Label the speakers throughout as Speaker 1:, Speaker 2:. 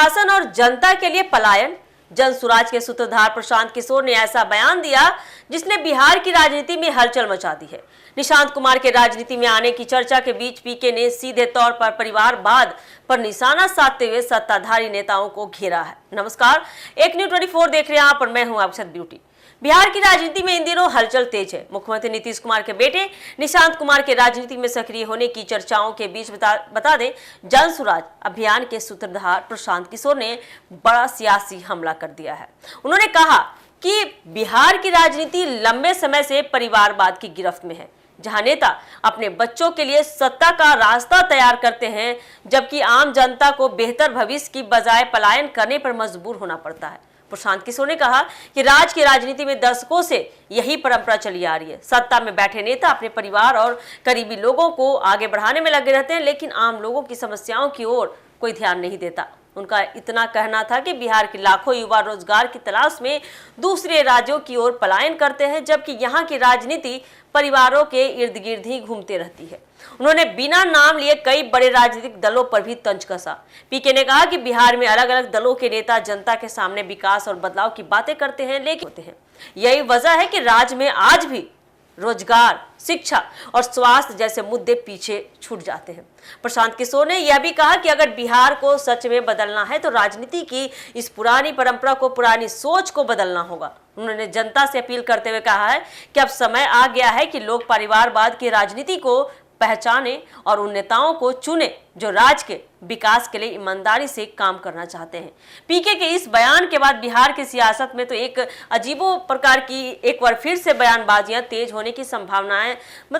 Speaker 1: प्रशासन और जनता के लिए पलायन। जन सुराज के सूत्रधार प्रशांत किशोर ने ऐसा बयान दिया जिसने बिहार की राजनीति में हलचल मचा दी है। निशांत कुमार के राजनीति में आने की चर्चा के बीच पीके ने सीधे तौर पर परिवारवाद पर निशाना साधते हुए सत्ताधारी नेताओं को घेरा है। नमस्कार, एक न्यूज़ 24 देख रहे हैं आप और मैं हूं अक्षत ब्यूटी। बिहार की राजनीति में इन दिनों हलचल तेज है। मुख्यमंत्री नीतीश कुमार के बेटे निशांत कुमार के राजनीति में सक्रिय होने की चर्चाओं के बीच बता दें, जन सुराज अभियान के सूत्रधार प्रशांत किशोर ने बड़ा सियासी हमला कर दिया है। उन्होंने कहा कि बिहार की राजनीति लंबे समय से परिवारवाद की गिरफ्त में है, जहां नेता अपने बच्चों के लिए सत्ता का रास्ता तैयार करते हैं, जबकि आम जनता को बेहतर भविष्य की बजाय पलायन करने पर मजबूर होना पड़ता है। प्रशांत किशोर ने कहा कि राज्य की राजनीति में दशकों से यही परंपरा चली आ रही है। सत्ता में बैठे नेता अपने परिवार और करीबी लोगों को आगे बढ़ाने में लगे रहते हैं, लेकिन आम लोगों की समस्याओं की ओर कोई ध्यान नहीं देता। उनका इतना कहना था कि बिहार के लाखों युवा रोजगार की तलाश में दूसरे राज्यों की ओर पलायन करते हैं, जबकि यहाँ की राजनीति परिवारों के इर्द गिर्द ही घूमती रहती है। उन्होंने बिना नाम लिए कई बड़े राजनीतिक दलों पर भी तंज कसा। पीके ने कहा कि बिहार में अलग अलग दलों के नेता जनता के सामने विकास और बदलाव की बातें करते हैं, लेकिन यही वजह है कि राज्य में आज भी रोजगार, शिक्षा और स्वास्थ्य जैसे मुद्दे पीछे छूट जाते हैं। प्रशांत किशोर ने यह भी कहा कि अगर बिहार को सच में बदलना है तो राजनीति की इस पुरानी परंपरा को, पुरानी सोच को बदलना होगा। उन्होंने जनता से अपील करते हुए कहा है कि अब समय आ गया है कि लोग परिवारवाद की राजनीति को पहचाने और उन नेताओं को चुने जो राज्य के विकास के लिए ईमानदारी से काम करना चाहते हैं। पीके के इस बयान के बाद बिहार की सियासत में तो एक अजीबो प्रकार की एक बार फिर से बयानबाजियां तेज होने की संभावनाएं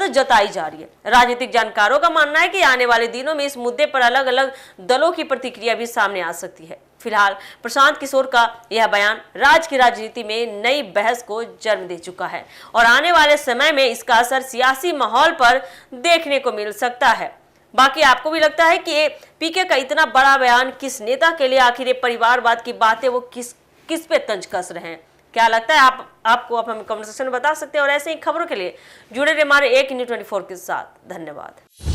Speaker 1: जताई जा रही है। राजनीतिक जानकारों का मानना है कि आने वाले दिनों में इस मुद्दे पर अलग अलग दलों की प्रतिक्रिया भी सामने आ सकती है। फिलहाल प्रशांत किशोर का यह बयान राज्य की राजनीति में नई बहस को जन्म दे चुका है और आने वाले समय में इसका असर सियासी माहौल पर देखने को मिल सकता है। बाकी आपको भी लगता है कि पीके का इतना बड़ा बयान किस नेता के लिए, आखिर परिवारवाद की बातें वो किस पे तंज कस रहे हैं? क्या लगता है आपको आप हमें कमेंट सेक्शन में बता सकते हैं और ऐसे ही खबरों के लिए जुड़े रहिए हमारे एक न्यूज़ 24 के साथ। धन्यवाद।